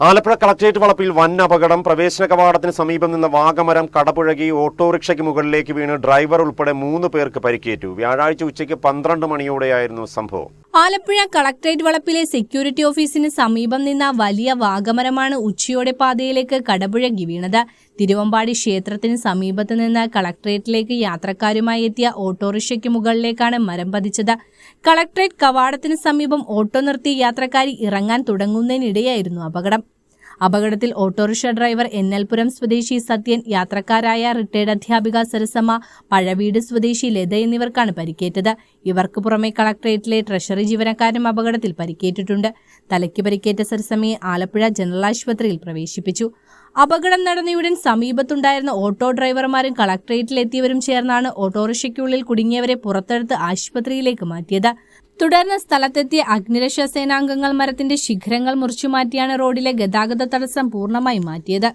Alappuzha collectorate വളപ്പിൽ വൻ അപകടം. പ്രവേശന കവാടത്തിന് സമീപം നിന്ന് വാഗമരം കടപുഴകി ഓട്ടോറിക്ഷയ്ക്ക് മുകളിലേക്ക് വീണ് ഡ്രൈവർ ഉൾപ്പെടെ 3 പേർക്ക് പരിക്കേറ്റു. വ്യാഴാഴ്ച ഉച്ചയ്ക്ക് 12 മണിയോടെയായിരുന്നു സംഭവം. ആലപ്പുഴ കളക്ടറേറ്റ് വളപ്പിലെ സെക്യൂരിറ്റി ഓഫീസിന് സമീപം നിന്ന വലിയ വാഗമരമാണ് ഉച്ചയോടെ പാതയിലേക്ക് കടപുഴകി വീണത്. തിരുവമ്പാടി ക്ഷേത്രത്തിന് സമീപത്ത് നിന്ന് കളക്ടറേറ്റിലേക്ക് യാത്രക്കാരുമായി എത്തിയ ഓട്ടോറിക്ഷയ്ക്ക് മുകളിലേക്കാണ് മരം പതിച്ചത്. കളക്ടറേറ്റ് കവാടത്തിന് സമീപം ഓട്ടോ നിർത്തി യാത്രക്കാരി ഇറങ്ങാൻ തുടങ്ങുന്നതിനിടെയായിരുന്നു അപകടത്തിൽ ഓട്ടോറിക്ഷ ഡ്രൈവർ എന്നൽപുരം സ്വദേശി സത്യൻ, യാത്രക്കാരായ റിട്ടയർഡ് അധ്യാപിക സരസമ്മ, പഴവീട് സ്വദേശി ലത എന്നിവർക്കാണ് പരിക്കേറ്റത്. ഇവർക്ക് പുറമെ കളക്ടറേറ്റിലെ ട്രഷറി ജീവനക്കാരും അപകടത്തിൽ പരിക്കേറ്റിട്ടുണ്ട്. തലയ്ക്ക് പരിക്കേറ്റ സരസമ്മയെ ആലപ്പുഴ ജനറൽ ആശുപത്രിയിൽ പ്രവേശിപ്പിച്ചു. അപകടം നടന്നയുടൻ സമീപത്തുണ്ടായിരുന്ന ഓട്ടോ ഡ്രൈവർമാരും കളക്ടറേറ്റിലെത്തിയവരും ചേർന്നാണ് ഓട്ടോറിക്ഷയ്ക്കുള്ളിൽ കുടുങ്ങിയവരെ പുറത്തെടുത്ത് ആശുപത്രിയിലേക്ക് മാറ്റിയത്. തുടർന്ന് സ്ഥലത്തെത്തിയ അഗ്നിരക്ഷാ സേനാംഗങ്ങൾ മരത്തിന്റെ ശിഖരങ്ങൾ മുറിച്ചുമാറ്റിയാണ് റോഡിലെ ഗതാഗത തടസ്സം പൂർണ്ണമായും മാറ്റിയത്.